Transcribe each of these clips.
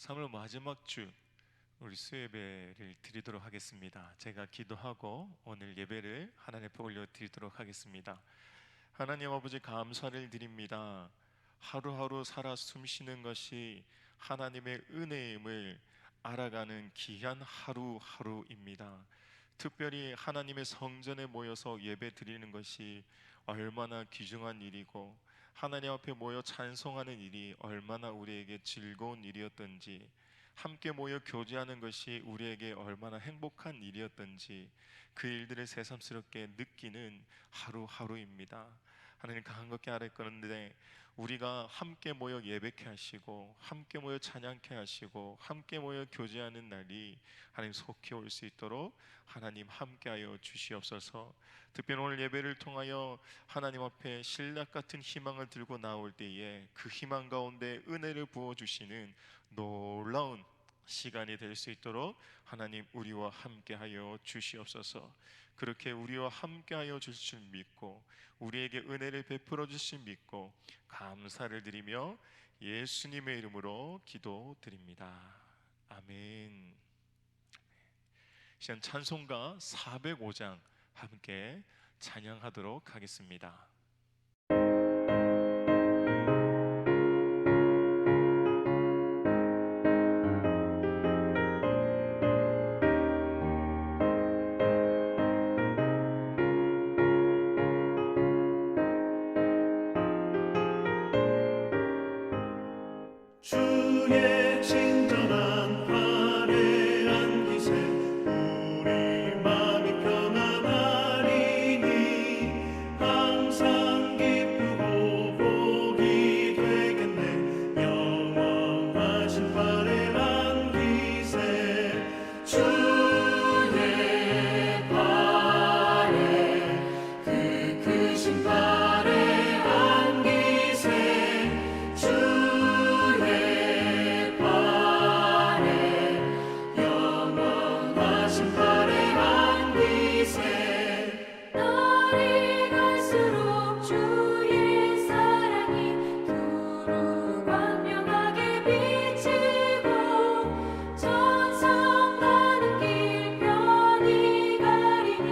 3월 마지막 주 우리 수예배를 드리도록 하겠습니다. 제가 기도하고 오늘 예배를 하나님 앞에 올려드리도록 하겠습니다. 하나님 아버지, 감사를 드립니다. 하루하루 살아 숨쉬는 것이 하나님의 은혜임을 알아가는 귀한 하루하루입니다. 특별히 하나님의 성전에 모여서 예배 드리는 것이 얼마나 귀중한 일이고, 하나님 앞에 모여 찬송하는 일이 얼마나 우리에게 즐거운 일이었던지, 함께 모여 교제하는 것이 우리에게 얼마나 행복한 일이었던지, 그 일들을 새삼스럽게 느끼는 하루하루입니다. 하나님, 강하게 아뢰건데 우리가 함께 모여 예배케 하시고, 함께 모여 찬양케 하시고, 함께 모여 교제하는 날이 하나님 속히 올 수 있도록 하나님 함께하여 주시옵소서. 특별히 오늘 예배를 통하여 하나님 앞에 신락 같은 희망을 들고 나올 때에 그 희망 가운데 은혜를 부어주시는 놀라운 시간이 될 수 있도록 하나님 우리와 함께하여 주시옵소서. 그렇게 우리와 함께하여 주실 줄 믿고, 우리에게 은혜를 베풀어 주실 믿고 감사를 드리며 예수님의 이름으로 기도드립니다. 아멘. 시간 찬송가 405장 함께 찬양하도록 하겠습니다. 주의 친절한 발에 안기세 우리 마음이 편안하리니 항상 기쁘고 복이 되겠네. 영원하신 발에 안기세 주의 발에 그 크신 발에 안기세 주의 발에 영원하신 발에 안기세 날이 갈수록 주의 사랑이 두루 광명하게 비치고 천성 가는 길 편히 가리니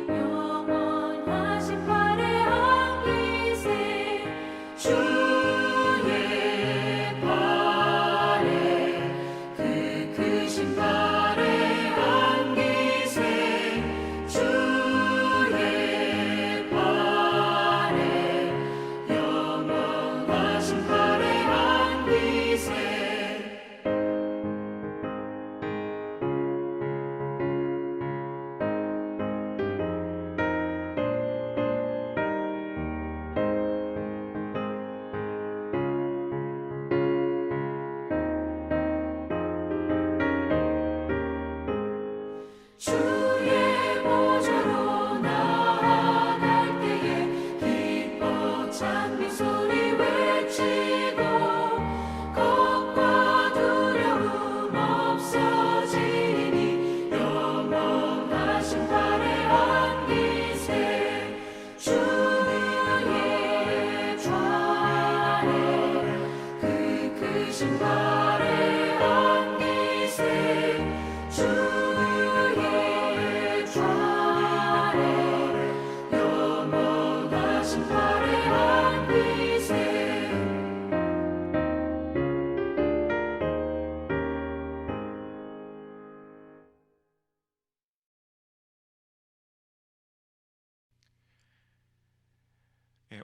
영원하신 발에 안기세 주의 발에 그 크신 발에 안기세 주의 발에 영원하신 발에 안기세 주의 보좌로 나아갈 때에 기뻐 찬미 소리 외치고 겁과 두려움 없어지니 영원하신 발에 안기세 주의 좌에 그 크신 발에 안기세 주의 좌에 영원하신 발에 안기세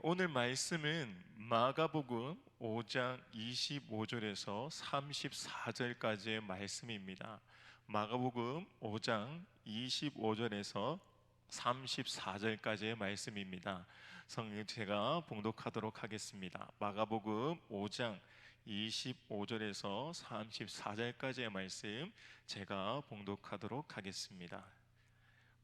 오늘 말씀은 마가복음 5장 25절에서 34절까지의 말씀입니다. 마가복음 5장 25절에서 34절까지의 말씀입니다. 성경 제가 봉독하도록 하겠습니다. 마가복음 5장 25절에서 34절까지의 말씀 제가 봉독하도록 하겠습니다.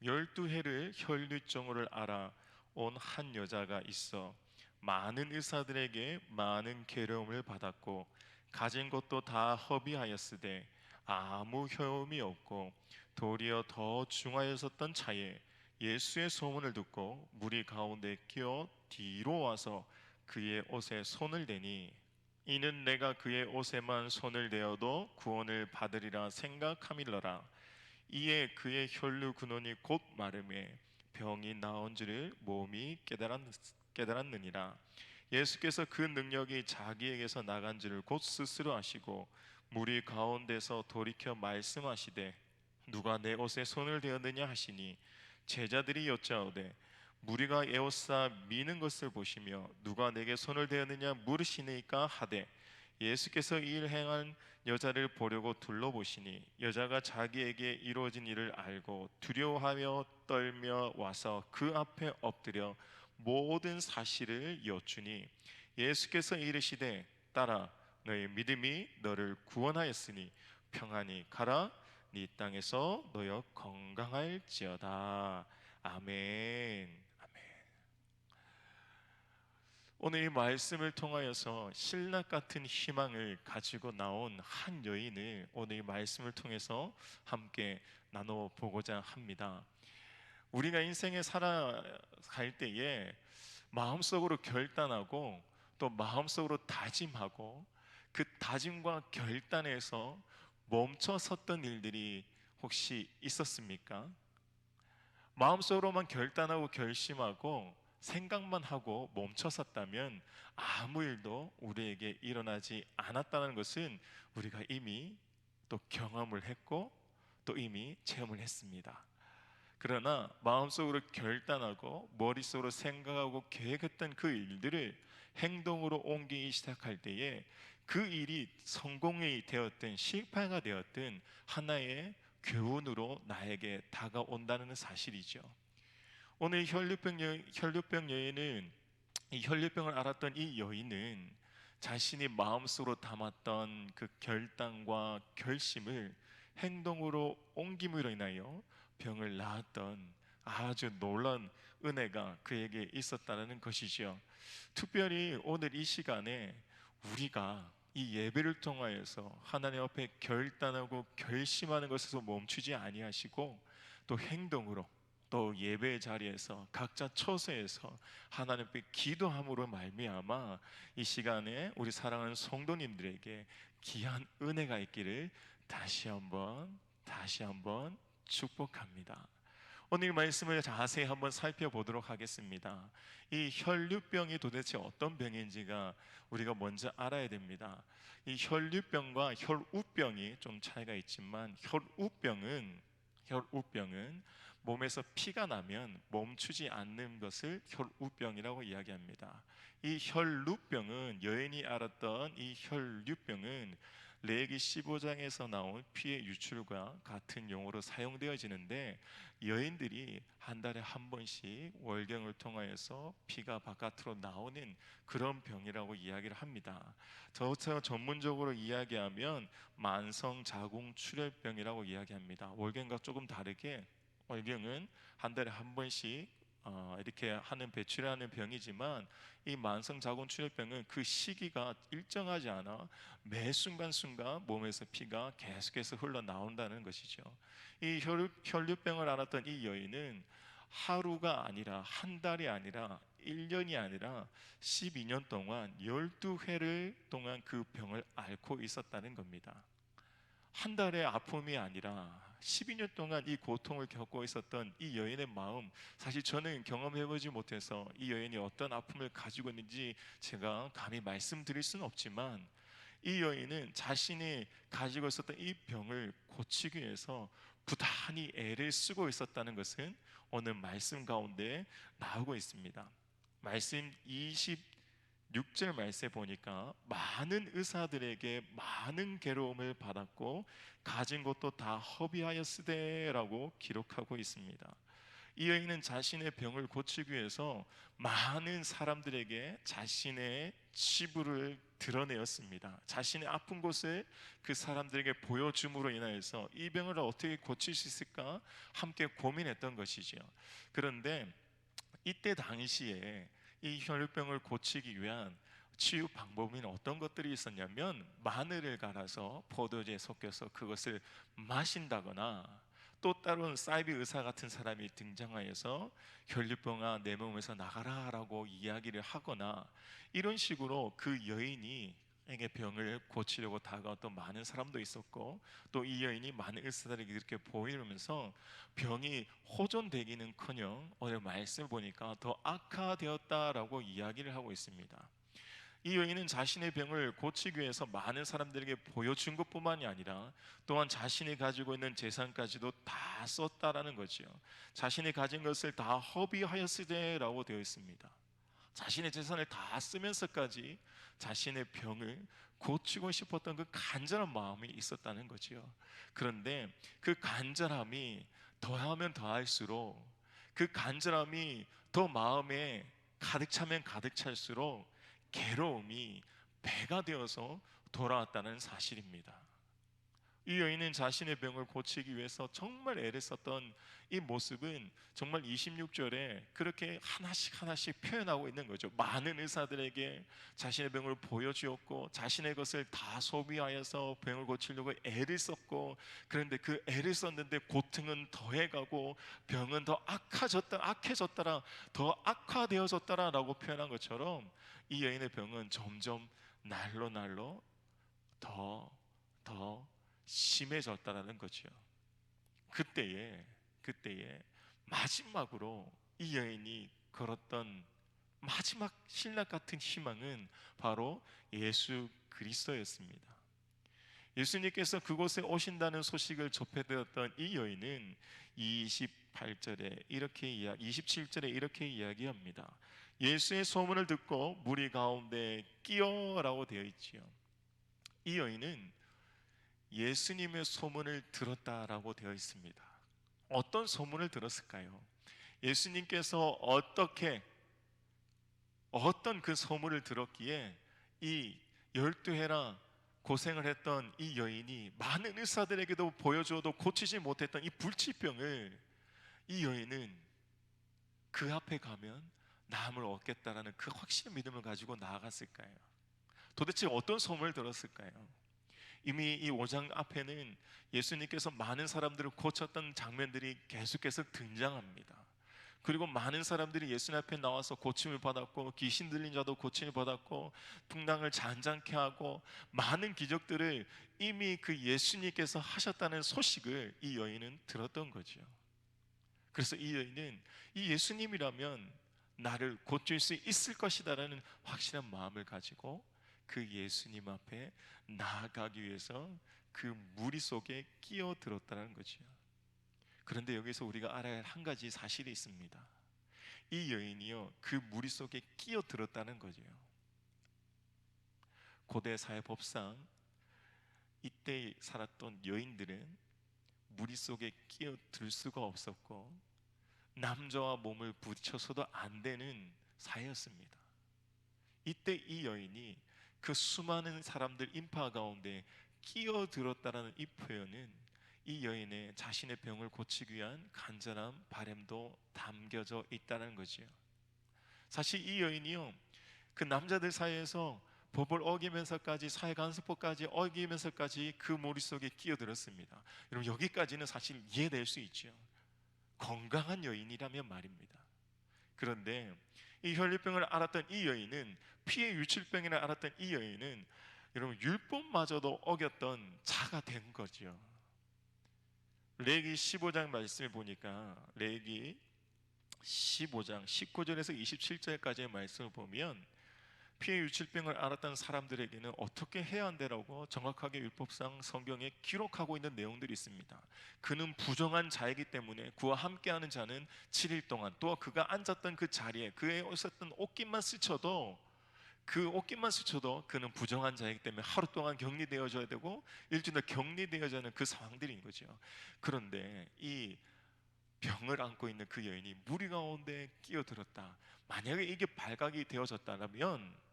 12해를 혈류증을 앓아 온 한 여자가 있어 많은 의사들에게 많은 괴로움을 받았고 가진 것도 다 허비하였으되 아무 효험이 없고 도리어 더 중하였었던 차에 예수의 소문을 듣고 무리 가운데 끼어 뒤로 와서 그의 옷에 손을 대니 이는 내가 그의 옷에만 손을 대어도 구원을 받으리라 생각함일러라. 이에 그의 혈류 근원이 곧 마름에 병이 나은 줄을 몸이 깨달았느니라. 예수께서 그 능력이 자기에게서 나간 줄을 곧 스스로 아시고 무리 가운데서 돌이켜 말씀하시되 누가 내 옷에 손을 대었느냐 하시니 제자들이 여짜오되 무리가 에워싸 미는 것을 보시며 누가 내게 손을 대었느냐 물으시니까 하되 예수께서 이 일 행한 여자를 보려고 둘러보시니 여자가 자기에게 이루어진 일을 알고 두려워하며 떨며 와서 그 앞에 엎드려 모든 사실을 여쭈니 예수께서 이르시되 딸아 너의 믿음이 너를 구원하였으니 평안히 가라 네 땅에서 너여 건강할지어다. 아멘. 오늘 이 말씀을 통하여서 신락 같은 희망을 가지고 나온 한 여인을 오늘 이 말씀을 통해서 함께 나눠보고자 합니다. 우리가 인생에 살아갈 때에 마음속으로 결단하고 또 마음속으로 다짐하고 그 다짐과 결단에서 멈춰 섰던 일들이 혹시 있었습니까? 마음속으로만 결단하고 결심하고 생각만 하고 멈춰섰다면 아무 일도 우리에게 일어나지 않았다는 것은 우리가 이미 또 경험을 했고 또 이미 체험을 했습니다. 그러나 마음속으로 결단하고 머릿속으로 생각하고 계획했던 그 일들을 행동으로 옮기기 시작할 때에 그 일이 성공이 되었든 실패가 되었든 하나의 교훈으로 나에게 다가온다는 사실이죠. 오늘 혈류병 여인은 이 혈류병을 앓았던 이 여인은 자신이 마음속으로 담았던 그 결단과 결심을 행동으로 옮김으로 인하여 병을 낳았던 아주 놀라운 은혜가 그에게 있었다는 것이죠. 특별히 오늘 이 시간에 우리가 이 예배를 통하여서 하나님 앞에 결단하고 결심하는 것에서 멈추지 아니하시고 또 행동으로 또 예배 자리에서 각자 처소에서 하나님 앞에 기도함으로 말미암아 이 시간에 우리 사랑하는 성도님들에게 귀한 은혜가 있기를 다시 한번 축복합니다. 오늘 말씀을 자세히 한번 살펴보도록 하겠습니다. 이 혈류병이 도대체 어떤 병인지가 우리가 먼저 알아야 됩니다. 이 혈류병과 혈우병이 좀 차이가 있지만 혈우병은 몸에서 피가 나면 멈추지 않는 것을 혈우병이라고 이야기합니다. 이 혈루병은 여인이 앓았던 이 혈류병은 레위기 15장에서 나온 피의 유출과 같은 용어로 사용되어지는데 여인들이 한 달에 한 번씩 월경을 통하여서 피가 바깥으로 나오는 그런 병이라고 이야기를 합니다. 더 전문적으로 이야기하면 만성자궁출혈병이라고 이야기합니다. 월경과 조금 다르게 월경은 한 달에 한 번씩 이렇게 하는 배출하는 병이지만 이 만성자궁출혈병은 그 시기가 일정하지 않아 매 순간순간 몸에서 피가 계속해서 흘러나온다는 것이죠. 이 혈류병을 앓았던 이 여인은 하루가 아니라 한 달이 아니라 1년이 아니라 12년 동안 12회를 동안 그 병을 앓고 있었다는 겁니다. 한 달의 아픔이 아니라 12년 동안 이 고통을 겪고 있었던 이 여인의 마음, 사실 저는 경험해보지 못해서 이 여인이 어떤 아픔을 가지고 있는지 제가 감히 말씀드릴 수는 없지만 이 여인은 자신이 가지고 있었던 이 병을 고치기 위해서 부단히 애를 쓰고 있었다는 것은 오늘 말씀 가운데 나오고 있습니다. 말씀 26절 말씀에 보니까 많은 의사들에게 많은 괴로움을 받았고 가진 것도 다 허비하였으되라고 기록하고 있습니다. 이 여인은 자신의 병을 고치기 위해서 많은 사람들에게 자신의 치부를 드러내었습니다. 자신의 아픈 곳을 그 사람들에게 보여줌으로 인하여서 이 병을 어떻게 고칠 수 있을까 함께 고민했던 것이죠. 그런데 이때 당시에 이 혈류병을 고치기 위한 치유 방법에는 어떤 것들이 있었냐면 마늘을 갈아서 포도주에 섞여서 그것을 마신다거나 또 다른 사이비 의사 같은 사람이 등장하여서 혈류병아 내 몸에서 나가라 라고 이야기를 하거나 이런 식으로 그 여인이 에게 병을 고치려고 다가왔던 많은 사람도 있었고, 또 이 여인이 많은 의사들에게 이렇게 보이면서 병이 호전되기는커녕 오늘 말씀을 보니까 더 악화되었다라고 이야기를 하고 있습니다. 이 여인은 자신의 병을 고치기 위해서 많은 사람들에게 보여준 것뿐만이 아니라 또한 자신이 가지고 있는 재산까지도 다 썼다라는 거죠. 자신이 가진 것을 다 허비하였으되라고 되어 있습니다. 자신의 재산을 다 쓰면서까지 자신의 병을 고치고 싶었던 그 간절한 마음이 있었다는 거죠. 그런데 그 간절함이 더하면 더할수록, 그 간절함이 더 마음에 가득 차면 가득 찰수록 괴로움이 배가 되어서 돌아왔다는 사실입니다. 이 여인은 자신의 병을 고치기 위해서 정말 애를 썼던 이 모습은 정말 26절에 그렇게 하나씩 하나씩 표현하고 있는 거죠. 많은 의사들에게 자신의 병을 보여주었고, 자신의 것을 다 소비하여서 병을 고치려고 애를 썼고, 그런데 그 애를 썼는데 고통은 더해가고 병은 더 악해졌다라, 더 악화되어졌다라고 표현한 것처럼 이 여인의 병은 점점 날로 날로 더 심해졌다라는 거죠. 그때에 마지막으로 이 여인이 걸었던 마지막 신랑 같은 희망은 바로 예수 그리스도였습니다. 예수님께서 그곳에 오신다는 소식을 접해들었던 이 여인은 27절에 이렇게 이야기합니다. 예수의 소문을 듣고 무리 가운데 끼어라고 되어 있지요. 이 여인은 예수님의 소문을 들었다라고 되어 있습니다. 어떤 소문을 들었을까요? 예수님께서 어떤 그 소문을 들었기에 이 12해나 고생을 했던 이 여인이 많은 의사들에게도 보여주어도 고치지 못했던 이 불치병을, 이 여인은 그 앞에 가면 나음을 얻겠다라는 그 확신의 믿음을 가지고 나아갔을까요? 도대체 어떤 소문을 들었을까요? 이미 이 5장 앞에는 예수님께서 많은 사람들을 고쳤던 장면들이 계속해서 등장합니다. 그리고 많은 사람들이 예수님 앞에 나와서 고침을 받았고, 귀신 들린 자도 고침을 받았고, 풍랑을 잔잔케 하고, 많은 기적들을 이미 그 예수님께서 하셨다는 소식을 이 여인은 들었던 거죠. 그래서 이 여인은 이 예수님이라면 나를 고칠 수 있을 것이다라는 확실한 마음을 가지고 그 예수님 앞에 나아가기 위해서 그 무리 속에 끼어들었다는 거죠. 그런데 여기서 우리가 알아야 할 한 가지 사실이 있습니다. 이 여인이요, 그 무리 속에 끼어들었다는 거죠. 고대 사회법상 이때 살았던 여인들은 무리 속에 끼어들 수가 없었고, 남자와 몸을 부딪혀서도 안 되는 사회였습니다. 이때 이 여인이 그 수많은 사람들 인파 가운데 끼어들었다라는 이 표현은 이 여인의 자신의 병을 고치기 위한 간절한 바람도 담겨져 있다는 거지요. 사실 이 여인이요, 그 남자들 사이에서 법을 어기면서까지, 사회간섭법까지 어기면서까지 그 머릿속에 끼어들었습니다. 여러분, 여기까지는 사실 이해될 수 있죠. 건강한 여인이라면 말입니다. 그런데 이 혈류병을 앓았던 이 여인은, 피의 유출병을 앓았던 이 여인은 여러분 율법마저도 어겼던 자가 된 거죠. 레위기 15장 말씀을 보니까, 레위기 15장 19절에서 27절까지의 말씀을 보면 피의 유출병을 앓았던 사람들에게는 어떻게 해야 한다라고 정확하게 율법상 성경에 기록하고 있는 내용들이 있습니다. 그는 부정한 자이기 때문에 그와 함께하는 자는 7일 동안, 또 그가 앉았던 그 자리에 그의 있었던 옷깃만 스쳐도 그는 부정한 자이기 때문에 하루 동안 격리되어져야 되고 일주일 격리되어져야 하는 그 상황들인 거죠. 그런데 이 병을 안고 있는 그 여인이 무리 가운데 끼어들었다. 만약에 이게 발각이 되어졌다면,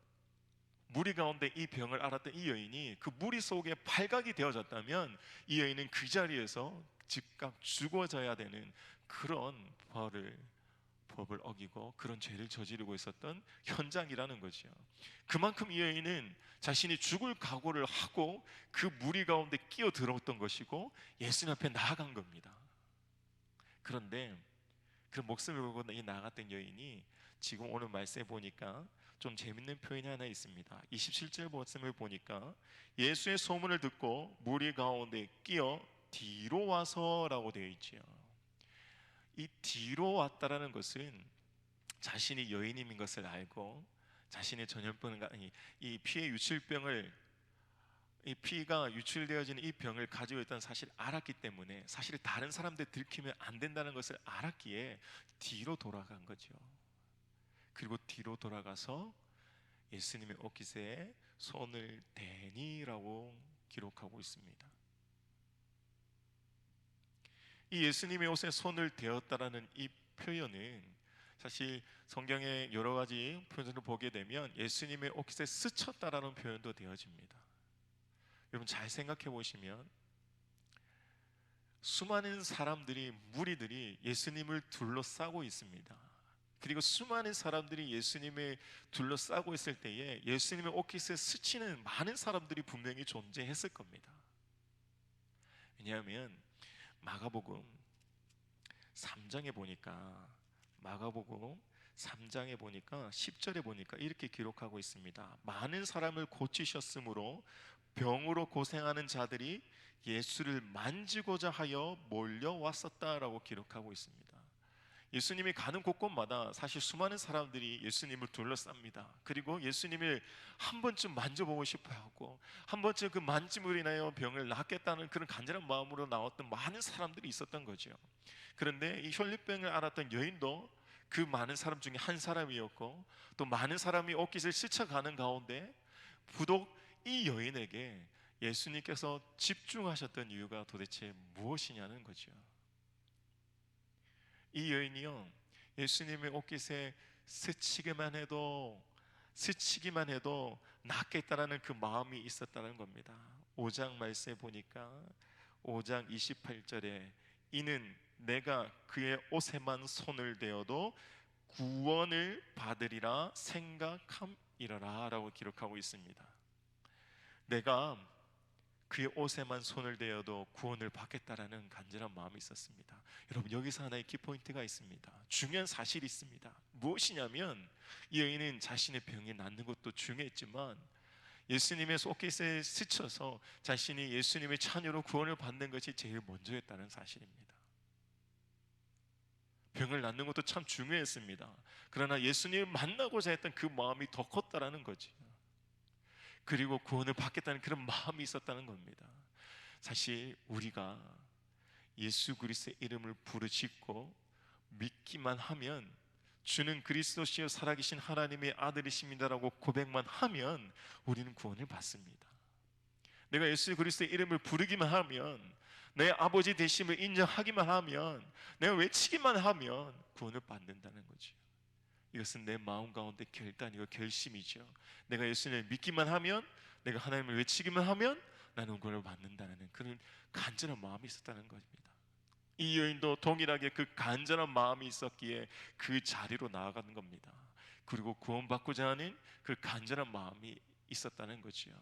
무리 가운데 이 병을 앓았던 이 여인이 그 무리 속에 발각이 되어졌다면, 이 여인은 그 자리에서 즉각 죽어져야 되는 그런 법을 어기고 그런 죄를 저지르고 있었던 현장이라는 거죠. 그만큼 이 여인은 자신이 죽을 각오를 하고 그 무리 가운데 끼어들었던 것이고 예수님 앞에 나아간 겁니다. 그런데 그 목숨을 걸고 나아갔던 여인이 지금 오늘 말씀해 보니까 좀 재밌는 표현이 하나 있습니다. 27절 말씀을 보니까 예수의 소문을 듣고 무리 가운데 끼어 뒤로 와서라고 되어 있지요. 이 뒤로 왔다라는 것은 자신이 여인임인 것을 알고 자신의 전염병, 이 피의 유출병을, 이 피가 유출되어지는 이 병을 가지고 있다는 사실을 알았기 때문에, 사실 다른 사람들 들키면 안 된다는 것을 알았기에 뒤로 돌아간 거죠. 그리고 뒤로 돌아가서 예수님의 옷깃에 손을 대니라고 기록하고 있습니다. 이 예수님의 옷에 손을 대었다라는 이 표현은 사실 성경의 여러 가지 표현을 보게 되면 예수님의 옷깃에 스쳤다라는 표현도 되어집니다. 여러분 잘 생각해 보시면 수많은 사람들이, 무리들이 예수님을 둘러싸고 있습니다. 그리고 수많은 사람들이 예수님을 둘러싸고 있을 때에 예수님의 옷깃에 스치는 많은 사람들이 분명히 존재했을 겁니다. 왜냐하면 마가복음 3장에 보니까 10절에 보니까 이렇게 기록하고 있습니다. 많은 사람을 고치셨으므로 병으로 고생하는 자들이 예수를 만지고자 하여 몰려왔었다라고 기록하고 있습니다. 예수님이 가는 곳곳마다 사실 수많은 사람들이 예수님을 둘러쌉니다. 그리고 예수님을 한 번쯤 만져보고 싶어 하고 한 번쯤 그 만짐으로 인하여 병을 낫겠다는 그런 간절한 마음으로 나왔던 많은 사람들이 있었던 거죠. 그런데 이 혈류병을 앓았던 여인도 그 많은 사람 중에 한 사람이었고, 또 많은 사람이 옷깃을 스쳐가는 가운데 부독 이 여인에게 예수님께서 집중하셨던 이유가 도대체 무엇이냐는 거죠. 이 여인이요, 예수님의 옷깃에 스치기만 해도 낫겠다라는 그 마음이 있었다는 겁니다. 5장 말씀에 보니까 5장 28절에 이는 내가 그의 옷에만 손을 대어도 구원을 받으리라 생각함이라라 라고 기록하고 있습니다. 내가 그의 옷에만 손을 대어도 구원을 받겠다라는 간절한 마음이 있었습니다. 여러분 여기서 하나의 키포인트가 있습니다. 중요한 사실이 있습니다. 무엇이냐면 이 여인은 자신의 병이 낫는 것도 중요했지만 예수님의 옷깃에 스쳐서 자신이 예수님의 찬유로 구원을 받는 것이 제일 먼저였다는 사실입니다. 병을 낫는 것도 참 중요했습니다. 그러나 예수님을 만나고자 했던 그 마음이 더 컸다라는 거지. 그리고 구원을 받겠다는 그런 마음이 있었다는 겁니다. 사실 우리가 예수 그리스도의 이름을 부르짖고 믿기만 하면 주는 그리스도시여 살아계신 하나님의 아들이십니다라고 고백만 하면 우리는 구원을 받습니다. 내가 예수 그리스도의 이름을 부르기만 하면, 내 아버지 되심을 인정하기만 하면, 내가 외치기만 하면 구원을 받는다는 거죠. 이것은 내 마음 가운데 결단이고 결심이죠. 내가 예수님을 믿기만 하면, 내가 하나님을 외치기만 하면 나는 구원을 받는다는 그런 간절한 마음이 있었다는 것입니다. 이 여인도 동일하게 그 간절한 마음이 있었기에 그 자리로 나아가는 겁니다. 그리고 구원받고자 하는 그 간절한 마음이 있었다는 거지요.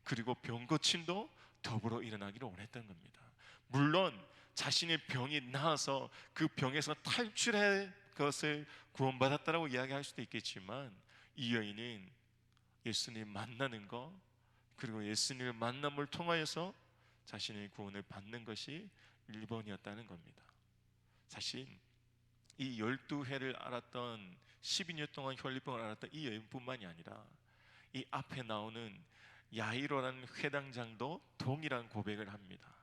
그리고 병 고침도 더불어 일어나기를 원했던 겁니다. 물론 자신의 병이 나아서 그 병에서 탈출할 것을 구원받았다라고 이야기할 수도 있겠지만, 이 여인은 예수님 만나는 것, 그리고 예수님을 만남을 통하여서 자신의 구원을 받는 것이 1번이었다는 겁니다. 사실 이 12해를 앓았던, 12년 동안 혈류병을 앓았던 이 여인뿐만이 아니라 이 앞에 나오는 야이로라는 회당장도 동일한 고백을 합니다.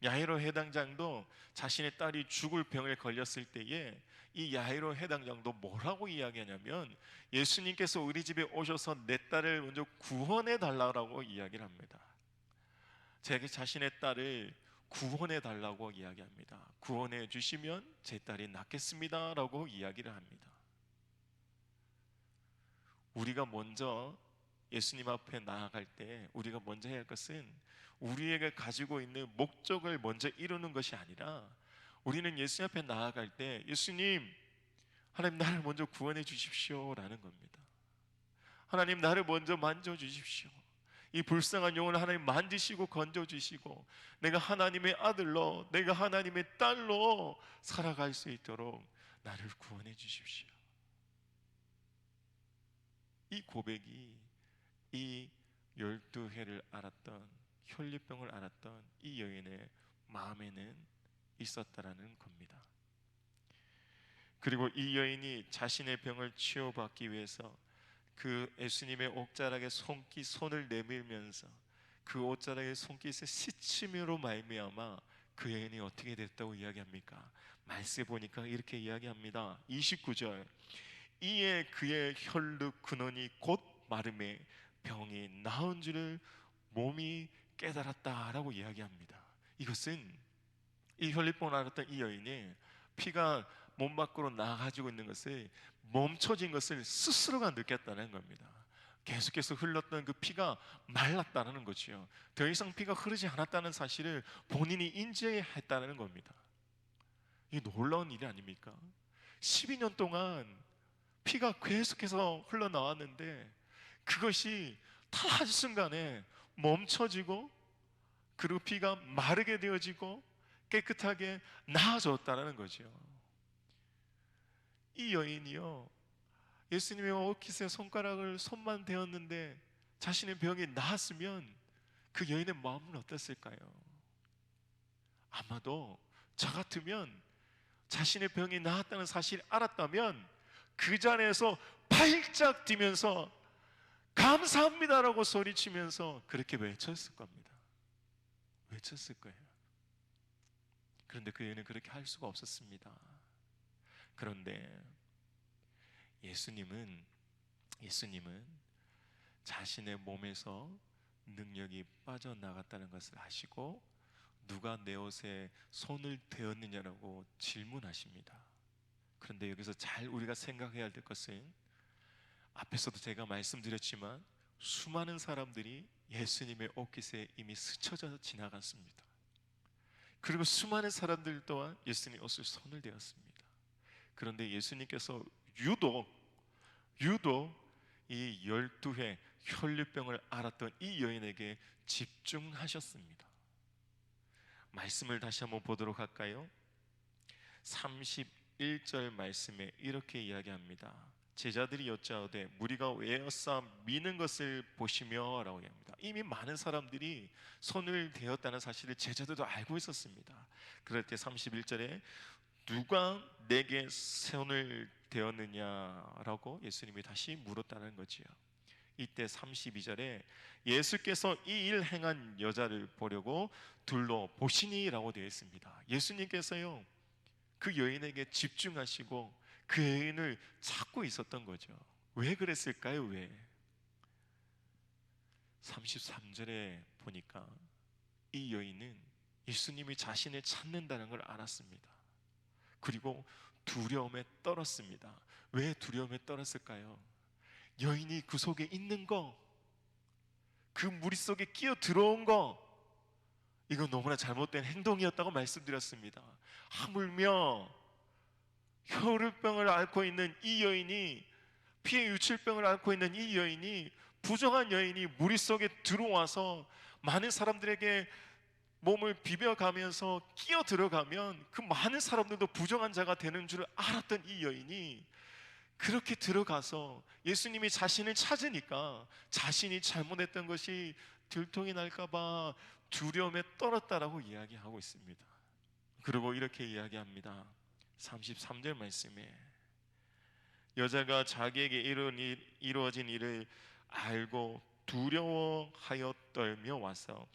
야이로 회당장도 자신의 딸이 죽을 병에 걸렸을 때에 이 야이로 회당장도 뭐라고 이야기하냐면, 예수님께서 우리 집에 오셔서 내 딸을 먼저 구원해 달라고 이야기를 합니다. 제 자신의 딸을 구원해 달라고 이야기합니다. 구원해 주시면 제 딸이 낫겠습니다 라고 이야기를 합니다. 우리가 먼저 예수님 앞에 나아갈 때 우리가 먼저 해야 할 것은 우리에게 가지고 있는 목적을 먼저 이루는 것이 아니라, 우리는 예수님 앞에 나아갈 때 예수님, 하나님 나를 먼저 구원해 주십시오 라는 겁니다. 하나님 나를 먼저 만져 주십시오. 이 불쌍한 영혼을 하나님 만지시고 건져주시고 내가 하나님의 아들로, 내가 하나님의 딸로 살아갈 수 있도록 나를 구원해 주십시오. 이 고백이 이 12해를 앓았던, 혈류병을 앓았던 이 여인의 마음에는 있었다라는 겁니다. 그리고 이 여인이 자신의 병을 치유받기 위해서 그 예수님의 옷자락에 손을 내밀면서 그 옷자락에 손깃의 시침으로 말미암아 그 여인이 어떻게 됐다고 이야기합니까? 말씀에 보니까 이렇게 이야기합니다. 29절, 이에 그의 혈육 근원이 곧 마름에 병이 나은 줄을 몸이 깨달았다라고 이야기합니다. 이것은 이 혈류병을 앓았던 이 여인이 피가 몸 밖으로 나가지고 있는 것을, 멈춰진 것을 스스로가 느꼈다는 겁니다. 계속해서 흘렀던 그 피가 말랐다는 거지요. 더 이상 피가 흐르지 않았다는 사실을 본인이 인지했다는 겁니다. 이게 놀라운 일이 아닙니까? 12년 동안 피가 계속해서 흘러나왔는데 그것이 다 한순간에 멈춰지고, 그리고 피가 마르게 되어지고 깨끗하게 나아졌다는 거죠. 이 여인이요, 예수님의 옷깃에 손만 대었는데 자신의 병이 나았으면 그 여인의 마음은 어땠을까요? 아마도 저 같으면 자신의 병이 나았다는 사실을 알았다면 그 자리에서 발짝 뛰면서 감사합니다라고 소리치면서 그렇게 외쳤을 겁니다. 외쳤을 거예요. 그런데 그 여인은 그렇게 할 수가 없었습니다. 그런데 예수님은 자신의 몸에서 능력이 빠져나갔다는 것을 아시고 누가 내 옷에 손을 대었느냐라고 질문하십니다. 그런데 여기서 잘 우리가 생각해야 될 것은, 앞에서도 제가 말씀드렸지만 수많은 사람들이 예수님의 옷깃에 이미 스쳐져 지나갔습니다. 그리고 수많은 사람들 또한 예수님 옷을 손을 대었습니다. 그런데 예수님께서 유독 이 12회 혈류병을 앓았던 이 여인에게 집중하셨습니다. 말씀을 다시 한번 보도록 할까요? 31절 말씀에 이렇게 이야기합니다. 제자들이 여짜오되 무리가 외어싸 미는 것을 보시며 라고 이야기합니다. 이미 많은 사람들이 손을 대었다는 사실을 제자들도 알고 있었습니다. 그럴 때 31절에 누가 내게 손을 대었느냐라고 예수님이 다시 물었다는 거지요. 이때 32절에 예수께서 이 일 행한 여자를 보려고 둘러보시니라고 되어 있습니다. 예수님께서요, 그 여인에게 집중하시고 그 여인을 찾고 있었던 거죠. 왜 그랬을까요? 왜? 33절에 보니까 이 여인은 예수님이 자신을 찾는다는 걸 알았습니다. 그리고 두려움에 떨었습니다. 왜 두려움에 떨었을까요? 여인이 그 속에 있는 거, 그 무리 속에 끼어 들어온 거, 이건 너무나 잘못된 행동이었다고 말씀드렸습니다. 하물며 혈류병을 앓고 있는 이 여인이, 피해 유출병을 앓고 있는 이 여인이, 부정한 여인이 무리 속에 들어와서 많은 사람들에게 몸을 비벼가면서 끼어 들어가면 그 많은 사람들도 부정한 자가 되는 줄 알았던 이 여인이 그렇게 들어가서 예수님이 자신을 찾으니까 자신이 잘못했던 것이 들통이 날까봐 두려움에 떨었다라고 이야기하고 있습니다. 그리고 이렇게 이야기합니다. 33절 말씀에 여자가 자기에게 이루어진 일을 알고 두려워하여 떨며 와서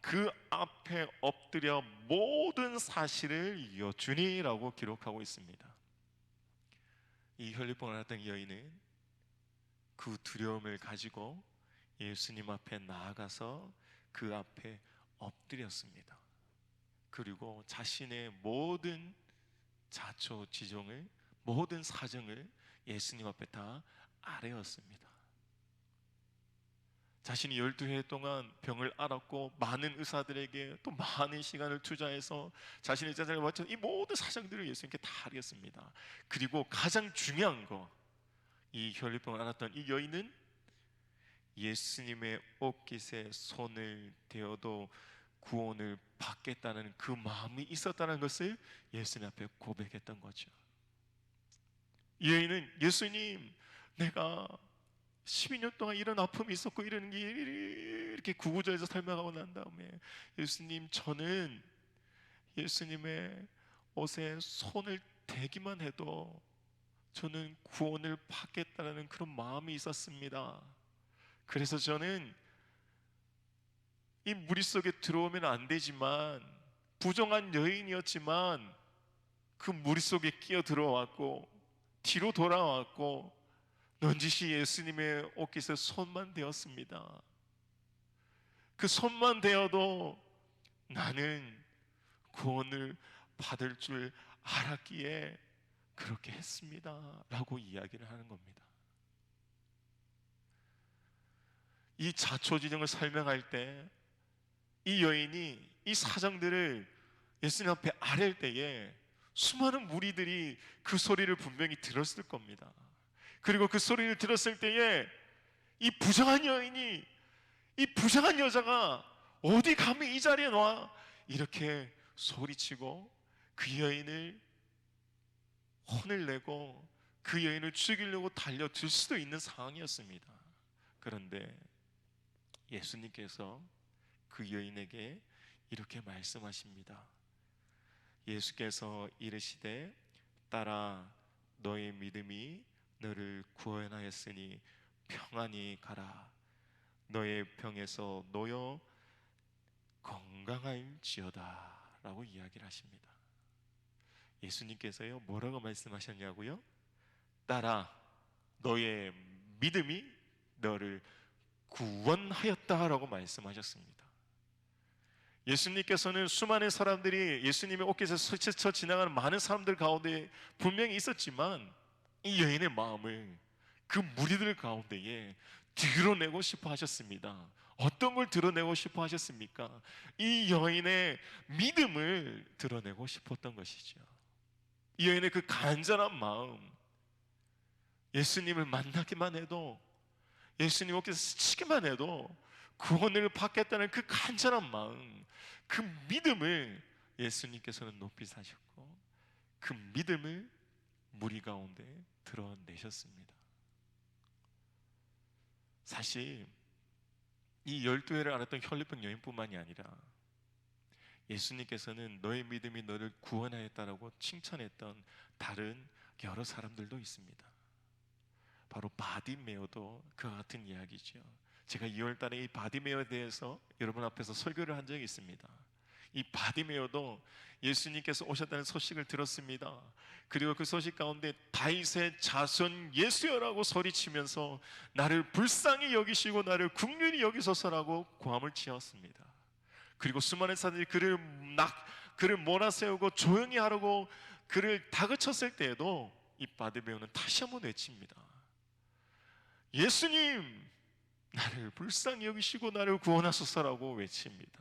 그 앞에 엎드려 모든 사실을 여쭈니라고 기록하고 있습니다. 이 혈류병을 앓았던 여인은 그 두려움을 가지고 예수님 앞에 나아가서 그 앞에 엎드렸습니다. 그리고 자신의 모든 자초지종을, 모든 사정을 예수님 앞에 다 아뢰었습니다. 자신이 12해 동안 병을 앓았고 많은 의사들에게 또 많은 시간을 투자해서 자신의 자살을 마쳐 이 모든 사정들을 예수님께 다 아뢰었습니다. 그리고 가장 중요한 거, 이 혈류병을 앓았던 이 여인은 예수님의 옷깃에 손을 대어도 구원을 받겠다는 그 마음이 있었다는 것을 예수님 앞에 고백했던 거죠. 이 여인은 예수님, 내가 12년 동안 이런 아픔이 있었고 이런 게 이렇게 구구절에서 설명하고 난 다음에 예수님, 저는 예수님의 옷에 손을 대기만 해도 저는 구원을 받겠다는 그런 마음이 있었습니다. 그래서 저는 이 무리 속에 들어오면 안 되지만, 부정한 여인이었지만 그 무리 속에 끼어 들어왔고 뒤로 돌아왔고 넌지시 예수님의 옷깃에 손만 대었습니다. 그 손만 대어도 나는 구원을 받을 줄 알았기에 그렇게 했습니다 라고 이야기를 하는 겁니다. 이 자초지종을 설명할 때 이 여인이 이 사정들을 예수님 앞에 아랠 때에 수많은 무리들이 그 소리를 분명히 들었을 겁니다. 그리고 그 소리를 들었을 때에 이 부정한 여인이, 이 부정한 여자가 어디 감히 이 자리에 놔, 이렇게 소리치고 그 여인을 혼을 내고 그 여인을 죽이려고 달려들 수도 있는 상황이었습니다. 그런데 예수님께서 그 여인에게 이렇게 말씀하십니다. 예수께서 이르시되 딸아, 너의 믿음이 너를 구원하였으니 평안히 가라. 너의 병에서 놓여 건강할지어다 라고 이야기를 하십니다. 예수님께서요 뭐라고 말씀하셨냐고요? 딸아, 너의 믿음이 너를 구원하였다 라고 말씀하셨습니다. 예수님께서는 수많은 사람들이 예수님의 옷깃에 스쳐 지나가는 많은 사람들 가운데 분명히 있었지만 이 여인의 마음을 그 무리들 가운데에 드러내고 싶어 하셨습니다. 어떤 걸 드러내고 싶어 하셨습니까? 이 여인의 믿음을 드러내고 싶었던 것이죠. 이 여인의 그 간절한 마음, 예수님을 만나기만 해도, 예수님 옷깃에 스치기만 해도 구원을 받겠다는 그 간절한 마음, 그 믿음을 예수님께서는 높이 사셨고 그 믿음을 무리 가운데 드러내셨습니다. 사실 이 12회를 알았던 혈류병 여인뿐만이 아니라 예수님께서는 너의 믿음이 너를 구원하였다라고 칭찬했던 다른 여러 사람들도 있습니다. 바로 바디메오도 그와 같은 이야기죠. 제가 2월 달에 이 바디메오에 대해서 여러분 앞에서 설교를 한 적이 있습니다. 이 바디메오도 예수님께서 오셨다는 소식을 들었습니다. 그리고 그 소식 가운데 다윗의 자손 예수여라고 소리치면서 나를 불쌍히 여기시고 나를 긍휼히 여기소서라고 고함을 지었습니다. 그리고 수많은 사람들이 그를 몰아세우고 조용히 하라고 그를 다그쳤을 때에도 이 바디메오는 다시 한번 외칩니다. 예수님, 나를 불쌍히 여기시고 나를 구원하소서라고 외칩니다.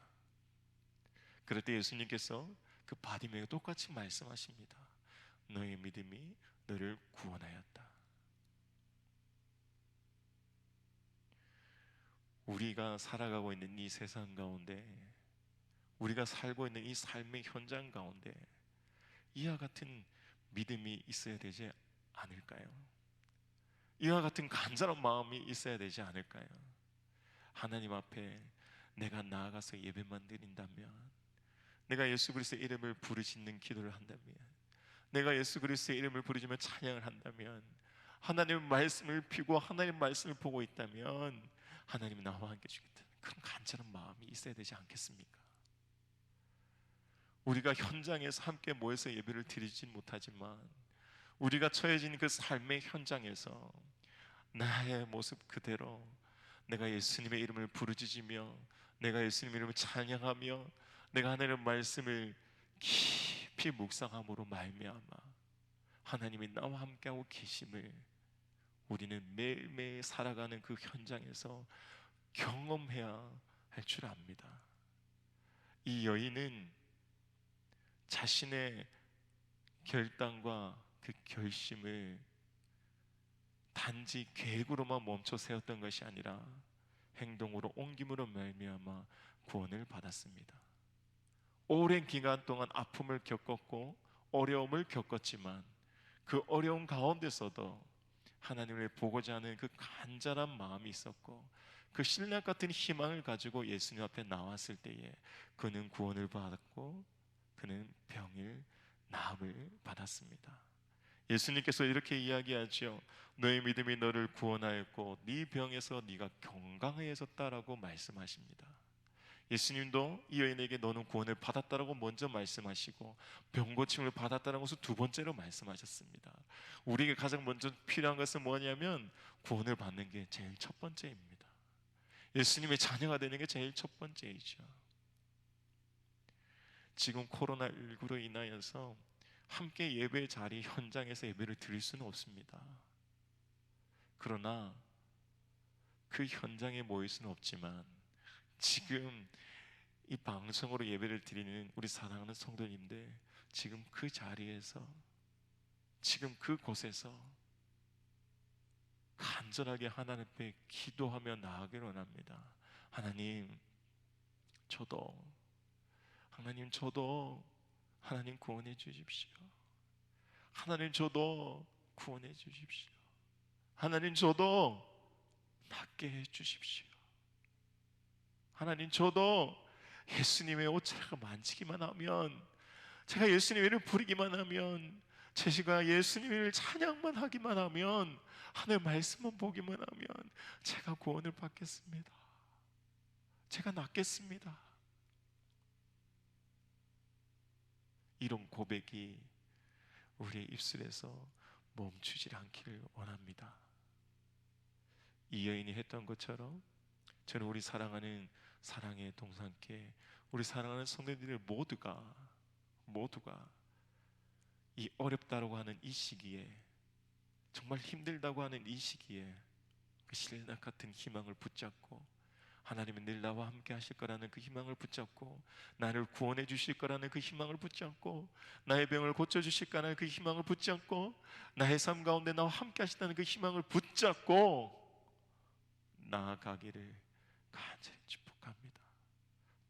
그럴 때 예수님께서 그 바디메오에 똑같이 말씀하십니다. 너의 믿음이 너를 구원하였다. 우리가 살아가고 있는 이 세상 가운데, 우리가 살고 있는 이 삶의 현장 가운데 이와 같은 믿음이 있어야 되지 않을까요? 이와 같은 간절한 마음이 있어야 되지 않을까요? 하나님 앞에 내가 나아가서 예배만 드린다면, 내가 예수 그리스도의 이름을 부르짖는 기도를 한다면, 내가 예수 그리스도의 이름을 부르짖으며 찬양을 한다면, 하나님의 말씀을 피고 하나님의 말씀을 보고 있다면 하나님이 나와 함께 주겠다, 그런 간절한 마음이 있어야 되지 않겠습니까? 우리가 현장에서 함께 모여서 예배를 드리진 못하지만 우리가 처해진 그 삶의 현장에서 나의 모습 그대로 내가 예수님의 이름을 부르짖으며 내가 예수님의 이름을 찬양하며 내가 하나님의 말씀을 깊이 묵상함으로 말미암아 하나님이 나와 함께하고 계심을 우리는 매일매일 살아가는 그 현장에서 경험해야 할 줄 압니다. 이 여인은 자신의 결단과 그 결심을 단지 계획으로만 멈춰 세웠던 것이 아니라 행동으로 옮김으로 말미암아 구원을 받았습니다. 오랜 기간 동안 아픔을 겪었고 어려움을 겪었지만 그 어려움 가운데서도 하나님을 보고자 하는 그 간절한 마음이 있었고 그 신랑 같은 희망을 가지고 예수님 앞에 나왔을 때에 그는 구원을 받았고 그는 병을 나음을 받았습니다. 예수님께서 이렇게 이야기하죠. 너의 믿음이 너를 구원하였고 네 병에서 네가 건강해졌다라고 말씀하십니다. 예수님도 이 여인에게 너는 구원을 받았다라고 먼저 말씀하시고 병 고침을 받았다는 것을 두 번째로 말씀하셨습니다. 우리에게 가장 먼저 필요한 것은 뭐냐면 구원을 받는 게 제일 첫 번째입니다. 예수님의 자녀가 되는 게 제일 첫 번째이죠. 지금 코로나19로 인하여서 함께 예배 자리 현장에서 예배를 드릴 수는 없습니다. 그러나 그 현장에 모일 수는 없지만 지금 이 방송으로 예배를 드리는 우리 사랑하는 성도님들, 지금 그 자리에서 지금 그곳에서 간절하게 하나님 앞에 기도하며 나아가길 원합니다. 하나님 저도 하나님 구원해 주십시오. 하나님 저도 구원해 주십시오. 하나님 저도 낫게 해 주십시오. 하나님 저도 예수님의 옷자락을 만지기만 하면, 제가 예수님의 이름을 부르기만 하면, 제가 예수님을 찬양만 하기만 하면, 하늘 말씀만 보기만 하면 제가 구원을 받겠습니다. 제가 낫겠습니다. 이런 고백이 우리의 입술에서 멈추질 않기를 원합니다. 이 여인이 했던 것처럼 저는 우리 사랑하는 사랑의 동산께 우리 사랑하는 성도님들 모두가 이 어렵다고 하는 이 시기에, 정말 힘들다고 하는 이 시기에 그 신랑 같은 희망을 붙잡고, 하나님은 늘 나와 함께 하실 거라는 그 희망을 붙잡고, 나를 구원해 주실 거라는 그 희망을 붙잡고, 나의 병을 고쳐 주실 거라는 그 희망을 붙잡고, 나의 삶 가운데 나와 함께 하신다는 그 희망을 붙잡고 나아가기를 간절히 축복합니다.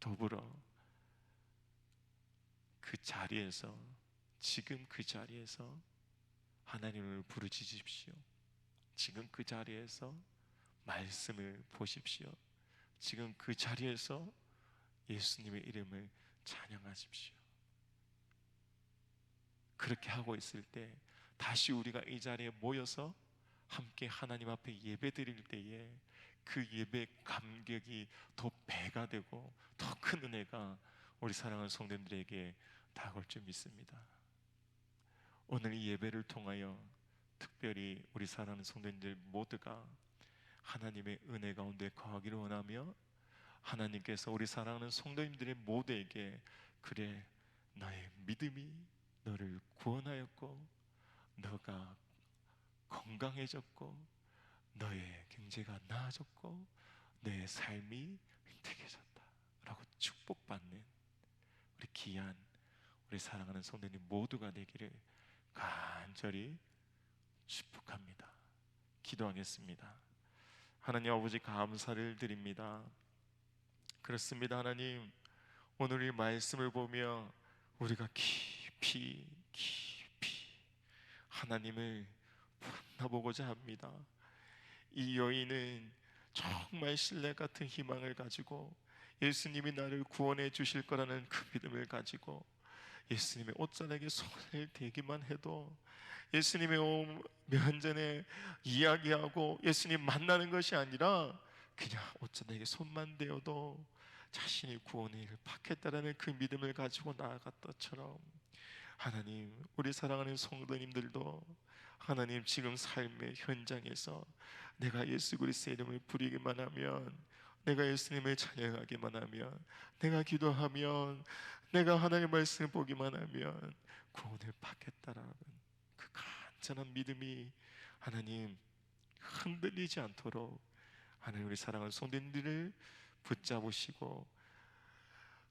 더불어 그 자리에서, 지금 그 자리에서 하나님을 부르짖으십시오. 지금 그 자리에서 말씀을 보십시오. 지금 그 자리에서 예수님의 이름을 찬양하십시오. 그렇게 하고 있을 때 다시 우리가 이 자리에 모여서 함께 하나님 앞에 예배 드릴 때에 그 예배 감격이 더 배가 되고 더 큰 은혜가 우리 사랑하는 성도님들에게 다가올 줄 믿습니다. 오늘 이 예배를 통하여 특별히 우리 사랑하는 성도님들 모두가 하나님의 은혜 가운데 거하기를 원하며, 하나님께서 우리 사랑하는 성도님들의 모두에게 그래 너의 믿음이 너를 구원하였고 너가 건강해졌고 너의 경제가 나아졌고 너의 삶이 윈택해졌다 라고 축복받는 우리 귀한 우리 사랑하는 성도님 모두가 되기를 간절히 축복합니다. 기도하겠습니다. 하나님 아버지 감사를 드립니다. 그렇습니다. 하나님, 오늘 이 말씀을 보며 우리가 깊이 하나님을 만나보고자 합니다. 이 여인은 정말 신뢰 같은 희망을 가지고 예수님이 나를 구원해 주실 거라는 그 믿음을 가지고 예수님의 옷자락에 손을 대기만 해도 예수님의 면전에 이야기하고 예수님 만나는 것이 아니라 그냥 옷자락에 손만 대어도 자신이 구원을 받겠다라는 그 믿음을 가지고 나아갔다처럼, 하나님 우리 사랑하는 성도님들도 하나님 지금 삶의 현장에서 내가 예수 그리스도의 이름을 부르기만 하면, 내가 예수님을 찬양하기만 하면, 내가 기도하면, 내가 하나님의 말씀을 보기만 하면 구원을 받겠다라는 그 간절한 믿음이 하나님 흔들리지 않도록 하나님 우리 사랑하는 성도님들을 붙잡으시고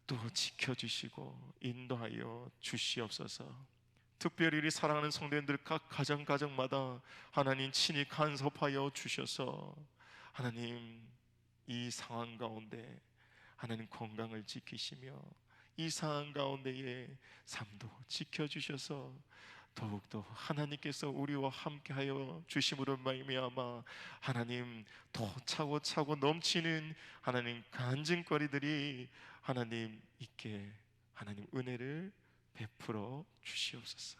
또 지켜주시고 인도하여 주시옵소서. 특별히 우리 사랑하는 성도님들 각 가정마다 하나님 친히 간섭하여 주셔서 하나님 이 상황 가운데 하나님 건강을 지키시며 이 상황 가운데에 삶도 지켜주셔서 더욱더 하나님께서 우리와 함께하여 주심으로 말미암아 하나님 더 차고 넘치는 하나님 간증거리들이 하나님 있게 하나님 은혜를 베풀어 주시옵소서.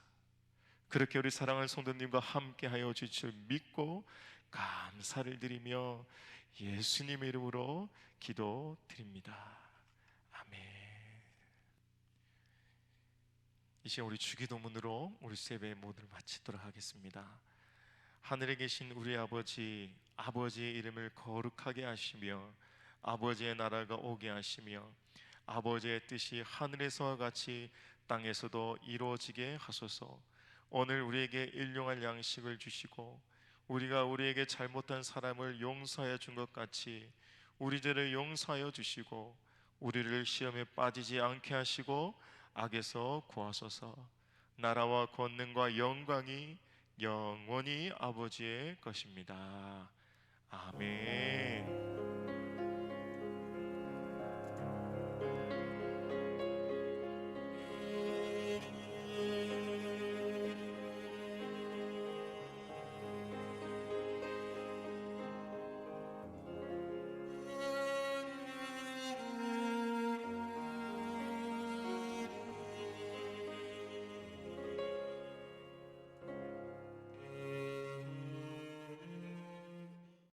그렇게 우리 사랑하는 성도님과 함께하여 주실 줄 믿고 감사를 드리며 예수님의 이름으로 기도드립니다. 아멘. 이제 우리 주기도문으로 우리 세배의 모두를 마치도록 하겠습니다. 하늘에 계신 우리 아버지, 아버지의 이름을 거룩하게 하시며 아버지의 나라가 오게 하시며 아버지의 뜻이 하늘에서와 같이 땅에서도 이루어지게 하소서. 오늘 우리에게 일용할 양식을 주시고 우리가 우리에게 잘못한 사람을 용서하여 준 것 같이 우리 죄를 용서하여 주시고 우리를 시험에 빠지지 않게 하시고 악에서 구하소서. 나라와 권능과 영광이 영원히 아버지의 것입니다. 아멘.